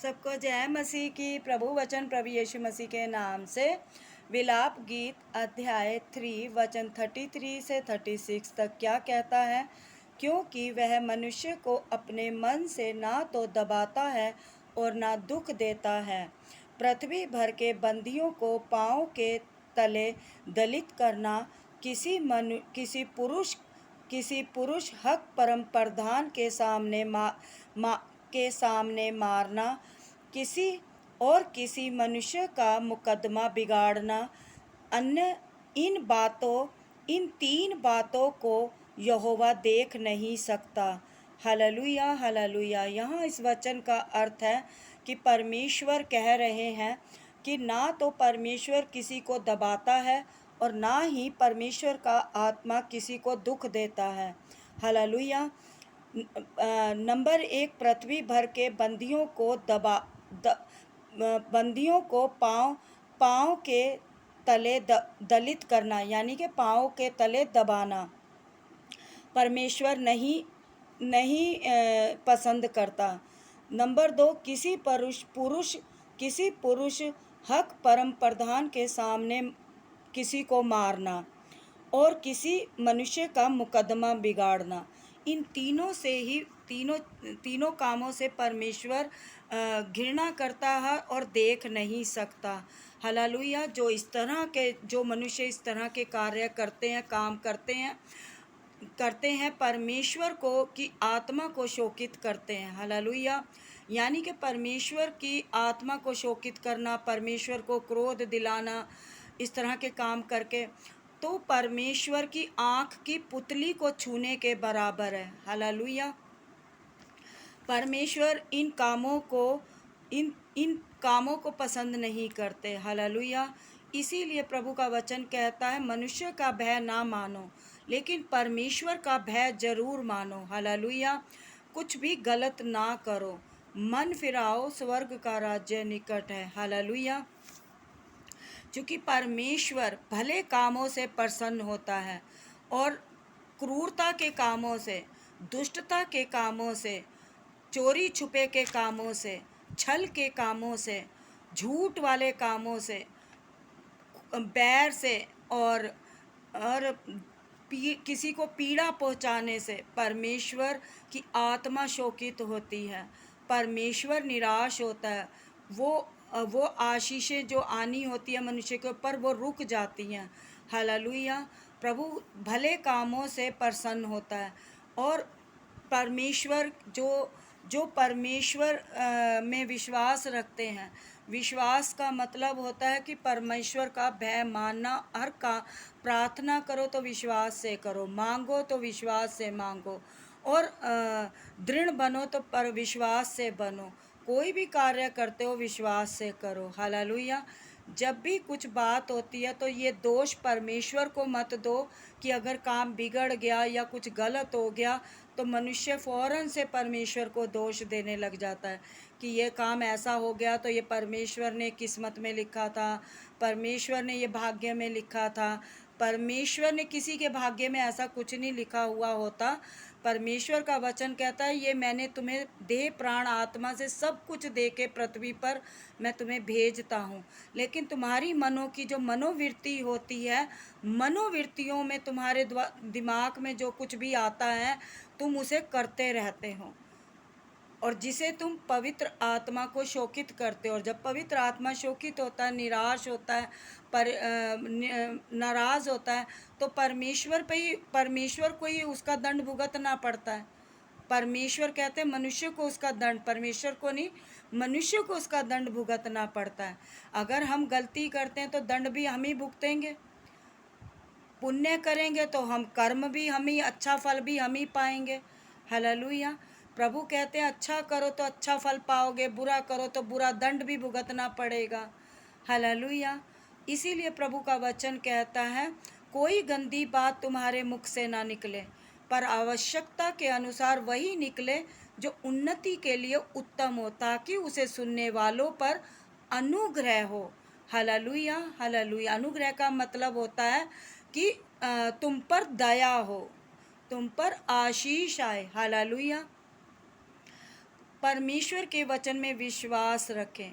सबको जय मसीह की। प्रभु वचन प्रभु यीशु मसीह के नाम से विलाप गीत अध्याय 3 वचन 33 से 36 तक क्या कहता है। क्योंकि वह मनुष्य को अपने मन से ना तो दबाता है और ना दुख देता है। पृथ्वी भर के बंदियों को पाँव के तले दलित करना, किसी पुरुष हक परम प्रधान के सामने मारना, किसी मनुष्य का मुकदमा बिगाड़ना, अन्य इन तीन बातों को यहोवा देख नहीं सकता। Hallelujah hallelujah. यहाँ इस वचन का अर्थ है कि परमेश्वर कह रहे हैं कि ना तो परमेश्वर किसी को दबाता है और ना ही परमेश्वर का आत्मा किसी को दुख देता है। हालेलुया। नंबर 1, पृथ्वी भर के बंदियों को पाँव के तले दलित करना, यानी कि पाँव के तले दबाना परमेश्वर नहीं पसंद करता। नंबर 2, किसी पुरुष हक परम प्रधान के सामने किसी को मारना और किसी मनुष्य का मुकदमा बिगाड़ना। इन तीनों कामों से परमेश्वर घृणा करता है और देख नहीं सकता। हालेलुया। जो मनुष्य इस तरह के कार्य करते हैं, काम करते हैं परमेश्वर को की आत्मा को शोकित करते हैं। हालेलुया। यानी कि परमेश्वर की आत्मा को शोकित करना, परमेश्वर को क्रोध दिलाना, इस तरह के काम करके तो परमेश्वर की आँख की पुतली को छूने के बराबर है। हालेलुया। परमेश्वर इन कामों को पसंद नहीं करते। हालेलुया। इसीलिए प्रभु का वचन कहता है, मनुष्य का भय ना मानो लेकिन परमेश्वर का भय जरूर मानो। हालेलुया। कुछ भी गलत ना करो, मन फिराओ, स्वर्ग का राज्य निकट है। हालेलुया। क्योंकि परमेश्वर भले कामों से प्रसन्न होता है और क्रूरता के कामों से, दुष्टता के कामों से, चोरी छुपे के कामों से, छल के कामों से, झूठ वाले कामों से, बैर से और किसी को पीड़ा पहुंचाने से परमेश्वर की आत्मा शोकित होती है। परमेश्वर निराश होता है। वो आशीषें जो आनी होती है मनुष्य के ऊपर, वो रुक जाती हैं। हालेलुया। प्रभु भले कामों से प्रसन्न होता है और परमेश्वर जो परमेश्वर में विश्वास रखते हैं, विश्वास का मतलब होता है कि परमेश्वर का भय मानना। हर का प्रार्थना करो तो विश्वास से करो, मांगो तो विश्वास से मांगो और दृढ़ बनो तो पर विश्वास से बनो। कोई भी कार्य करते हो विश्वास से करो। हालेलुया। जब भी कुछ बात होती है तो ये दोष परमेश्वर को मत दो कि अगर काम बिगड़ गया या कुछ गलत हो गया तो मनुष्य फ़ौरन से परमेश्वर को दोष देने लग जाता है कि ये काम ऐसा हो गया तो ये परमेश्वर ने किस्मत में लिखा था, परमेश्वर ने ये भाग्य में लिखा था। परमेश्वर ने किसी के भाग्य में ऐसा कुछ नहीं लिखा हुआ होता। परमेश्वर का वचन कहता है, ये मैंने तुम्हें देह प्राण आत्मा से सब कुछ दे के पृथ्वी पर मैं तुम्हें भेजता हूँ, लेकिन तुम्हारी मनों की जो मनोवृत्ति होती है, मनोवृत्तियों में तुम्हारे दिमाग में जो कुछ भी आता है तुम उसे करते रहते हो और जिसे तुम पवित्र आत्मा को शोकित करते हो। और जब पवित्र आत्मा शोकित होता है, निराश होता है, नाराज़ होता है तो परमेश्वर को ही उसका दंड भुगतना पड़ता है। परमेश्वर कहते हैं मनुष्य को उसका दंड, परमेश्वर को नहीं, मनुष्य को उसका दंड भुगतना पड़ता है। अगर हम गलती करते हैं तो दंड भी हम ही भुगतेंगे, पुण्य करेंगे तो हम कर्म भी हम ही, अच्छा फल भी हम ही पाएंगे। हालेलुया। प्रभु कहते हैं अच्छा करो तो अच्छा फल पाओगे, बुरा करो तो बुरा दंड भी भुगतना पड़ेगा। हालेलुया। इसीलिए प्रभु का वचन कहता है, कोई गंदी बात तुम्हारे मुख से ना निकले, पर आवश्यकता के अनुसार वही निकले जो उन्नति के लिए उत्तम हो, ताकि उसे सुनने वालों पर अनुग्रह हो। Hallelujah hallelujah. अनुग्रह का मतलब होता है कि तुम पर दया हो, तुम पर आशीष आए। हालेलुया। परमेश्वर के वचन में विश्वास रखें।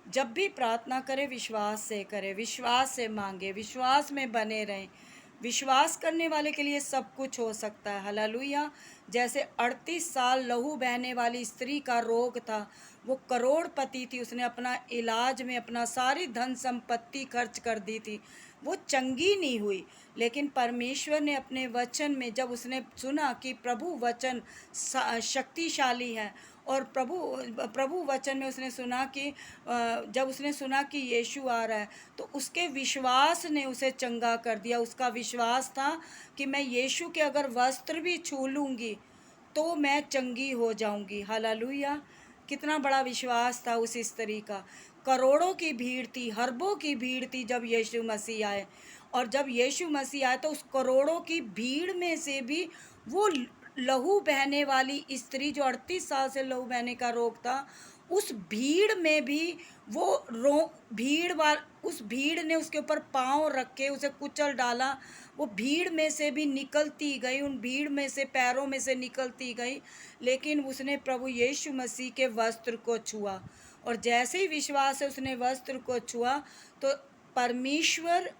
जब भी प्रार्थना करें विश्वास से करें, विश्वास से मांगे, विश्वास में बने रहें। विश्वास करने वाले के लिए सब कुछ हो सकता है। हालेलुया। जैसे 38 साल लहू बहने वाली स्त्री का रोग था, वो करोड़पति थी, उसने अपना इलाज में अपना सारी धन संपत्ति खर्च कर दी थी, वो चंगी नहीं हुई। लेकिन परमेश्वर ने अपने वचन में, जब उसने सुना कि प्रभु वचन शक्तिशाली है, और प्रभु वचन में उसने सुना कि जब उसने सुना कि यीशु आ रहा है, तो उसके विश्वास ने उसे चंगा कर दिया। उसका विश्वास था कि मैं यीशु के अगर वस्त्र भी छू लूँगी तो मैं चंगी हो जाऊँगी। हालेलुया। कितना बड़ा विश्वास था उस स्त्री का। करोड़ों की भीड़ थी, अरबों की भीड़ थी जब यीशु मसीह आए, और जब यीशु मसीह आए तो उस करोड़ों की भीड़ में से भी वो लहू बहने वाली स्त्री, जो 38 साल से लहू बहने का रोग था, उस भीड़ में भी वो उस भीड़ ने उसके ऊपर पाँव रख के उसे कुचल डाला। वो भीड़ में से भी निकलती गई, उन भीड़ में से, पैरों में से निकलती गई, लेकिन उसने प्रभु यीशु मसीह के वस्त्र को छुआ। और जैसे ही विश्वास से उसने वस्त्र को छुआ, तो परमेश्वर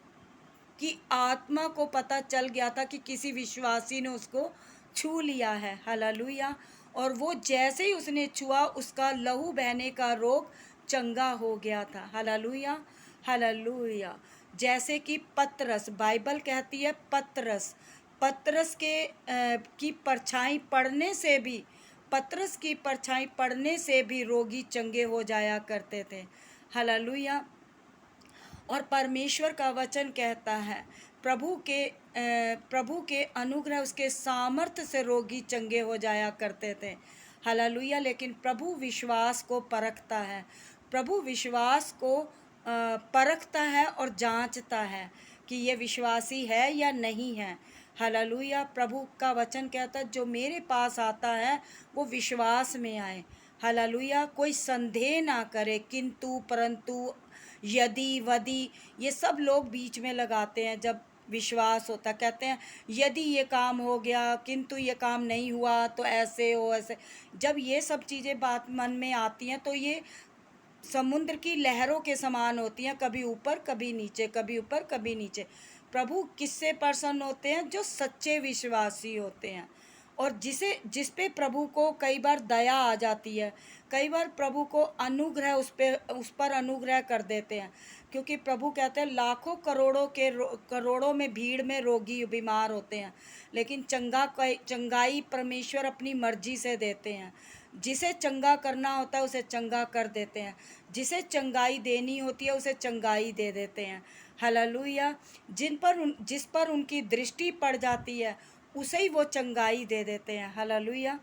की आत्मा को पता चल गया था कि किसी विश्वासी ने उसको छू लिया है। हालेलुया। और वो जैसे ही उसने छुआ, उसका लहू बहने का रोग चंगा हो गया था। हालेलुया। हालेलुया। जैसे कि पतरस, बाइबल कहती है पतरस की परछाई पड़ने से भी, पतरस की परछाई पड़ने से भी रोगी चंगे हो जाया करते थे। हालेलुया। और परमेश्वर का वचन कहता है, प्रभु के अनुग्रह, उसके सामर्थ्य से रोगी चंगे हो जाया करते थे। हालेलुया। लेकिन प्रभु विश्वास को परखता है, प्रभु विश्वास को परखता है और जांचता है कि ये विश्वासी है या नहीं है। हालेलुया। प्रभु का वचन कहता है, जो मेरे पास आता है वो विश्वास में आए। हालेलुया। कोई संदेह ना करे, किंतु परंतु, यदि वदि, ये सब लोग बीच में लगाते हैं। जब विश्वास होता, कहते हैं यदि ये काम हो गया, किंतु ये काम नहीं हुआ तो ऐसे हो, ऐसे। जब ये सब चीज़ें बात मन में आती हैं तो ये समुद्र की लहरों के समान होती हैं, कभी ऊपर कभी नीचे, कभी ऊपर कभी नीचे। प्रभु किससे प्रसन्न होते हैं? जो सच्चे विश्वासी होते हैं, और जिस पे प्रभु को कई बार दया आ जाती है, कई बार प्रभु को अनुग्रह उस पर अनुग्रह कर देते हैं। क्योंकि प्रभु कहते हैं लाखों करोड़ों में भीड़ में रोगी बीमार होते हैं, लेकिन चंगाई परमेश्वर अपनी मर्जी से देते हैं। जिसे चंगा करना होता है उसे चंगा कर देते हैं, जिसे चंगाई देनी होती है उसे चंगाई दे देते हैं। हालेलुया। जिस पर उनकी दृष्टि पड़ जाती है उसे ही वो चंगाई दे देते हैं। हालेलुया।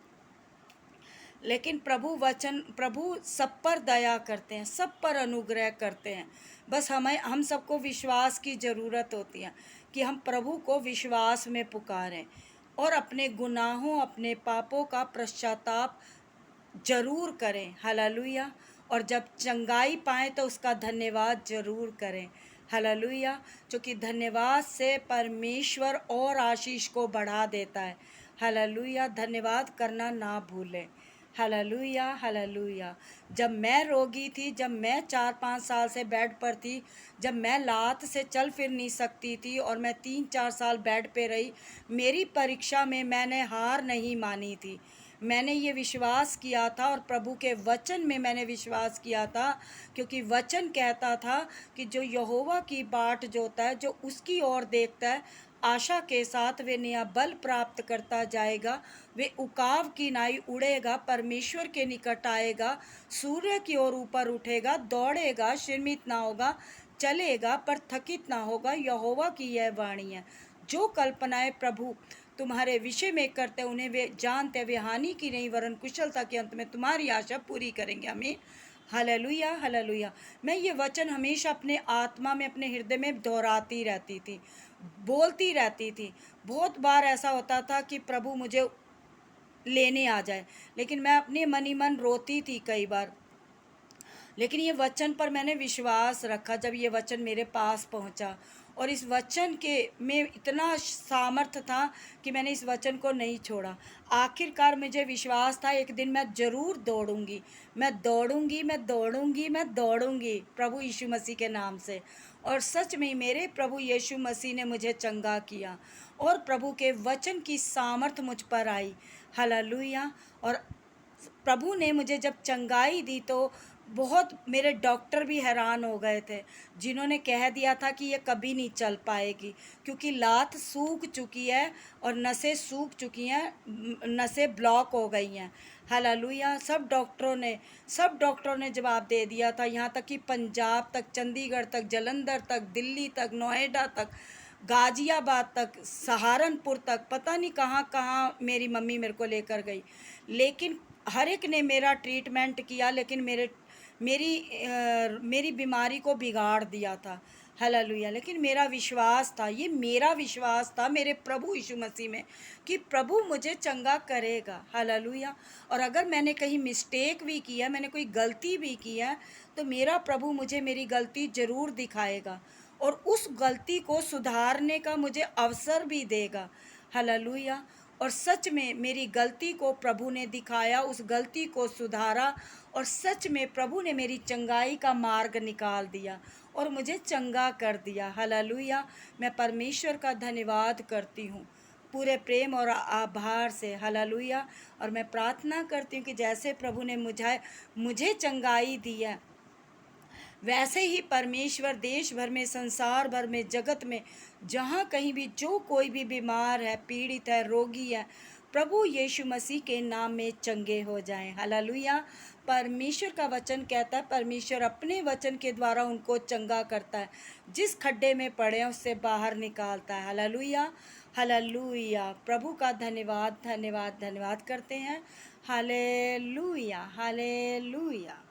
लेकिन प्रभु सब पर दया करते हैं, सब पर अनुग्रह करते हैं। बस हम सबको विश्वास की ज़रूरत होती है कि हम प्रभु को विश्वास में पुकारें और अपने गुनाहों, अपने पापों का पश्चाताप जरूर करें। हालेलुया। और जब चंगाई पाएँ तो उसका धन्यवाद जरूर करें। हालेलुया। क्योंकि धन्यवाद से परमेश्वर और आशीष को बढ़ा देता है। हालेलुया। धन्यवाद करना ना भूलें। हालेलुया। हालेलुया। जब मैं रोगी थी, जब मैं 4-5 साल से बेड पर थी, जब मैं लात से चल फिर नहीं सकती थी और मैं 3-4 साल बेड पे रही, मेरी परीक्षा में मैंने हार नहीं मानी थी। मैंने ये विश्वास किया था और प्रभु के वचन में मैंने विश्वास किया था, क्योंकि वचन कहता था कि जो यहोवा की बाट जोता है, जो उसकी ओर देखता है, आशा के साथ वे नया बल प्राप्त करता जाएगा। वे उकाब की नाई उड़ेगा, परमेश्वर के निकट आएगा, सूर्य की ओर ऊपर उठेगा, दौड़ेगा, शिरमित ना होगा, चलेगा पर थकित ना होगा। यहोवा की यह वाणी है। जो कल्पनाएं प्रभु तुम्हारे विषय में करते हैं उन्हें वे जानते, वे हानि की नहीं वरन कुशलता के अंत में तुम्हारी आशा पूरी करेंगे। आमीन। हालेलुया। हालेलुया। मैं ये वचन हमेशा अपने आत्मा में, अपने हृदय में दोहराती रहती थी, बोलती रहती थी। बहुत बार ऐसा होता था कि प्रभु मुझे लेने आ जाए, लेकिन मैं अपने मन ही मन रोती थी कई बार। लेकिन ये वचन पर मैंने विश्वास रखा। जब ये वचन मेरे पास पहुंचा और इस वचन के में इतना सामर्थ्य था कि मैंने इस वचन को नहीं छोड़ा। आखिरकार मुझे विश्वास था एक दिन मैं ज़रूर दौड़ूंगी, मैं दौड़ूंगी, मैं दौड़ूंगी, मैं दौड़ूंगी प्रभु यीशु मसीह के नाम से। और सच में मेरे प्रभु यीशु मसीह ने मुझे चंगा किया और प्रभु के वचन की सामर्थ मुझ पर आई। हालेलुया। और प्रभु ने मुझे जब चंगाई दी तो बहुत मेरे डॉक्टर भी हैरान हो गए थे, जिन्होंने कह दिया था कि ये कभी नहीं चल पाएगी, क्योंकि लात सूख चुकी है और नसें सूख चुकी हैं, नसें ब्लॉक हो गई हैं। हालेलुया। सब डॉक्टरों ने जवाब दे दिया था, यहाँ तक कि पंजाब तक, चंडीगढ़ तक, जालंधर तक, दिल्ली तक, नोएडा तक, गाजियाबाद तक, सहारनपुर तक, पता नहीं कहाँ कहाँ मेरी मम्मी मेरे को लेकर गई। लेकिन हर एक ने मेरा ट्रीटमेंट किया, लेकिन मेरी बीमारी को बिगाड़ दिया था। हालेलुया। लेकिन मेरा विश्वास था, ये मेरा विश्वास था मेरे प्रभु यीशु मसीह में, कि प्रभु मुझे चंगा करेगा। हालेलुया। और अगर मैंने कहीं मिस्टेक भी किया, मैंने कोई गलती भी की है, तो मेरा प्रभु मुझे मेरी गलती ज़रूर दिखाएगा और उस गलती को सुधारने का मुझे अवसर भी देगा। हालेलुया। और सच में मेरी गलती को प्रभु ने दिखाया, उस गलती को सुधारा और सच में प्रभु ने मेरी चंगाई का मार्ग निकाल दिया और मुझे चंगा कर दिया। हालेलुया। मैं परमेश्वर का धन्यवाद करती हूँ पूरे प्रेम और आभार से। हालेलुया। और मैं प्रार्थना करती हूँ कि जैसे प्रभु ने मुझे चंगाई दी है, वैसे ही परमेश्वर देश भर में, संसार भर में, जगत में जहाँ कहीं भी जो कोई भी बीमार है, पीड़ित है, रोगी है, प्रभु यीशु मसीह के नाम में चंगे हो जाएं। हालेलुया। परमेश्वर का वचन कहता है, परमेश्वर अपने वचन के द्वारा उनको चंगा करता है, जिस खड्डे में पड़े हैं उससे बाहर निकालता है। हालेलुया। हालेलुया। प्रभु का धन्यवाद धन्यवाद धन्यवाद करते हैं। हालेलुया। हालेलुया।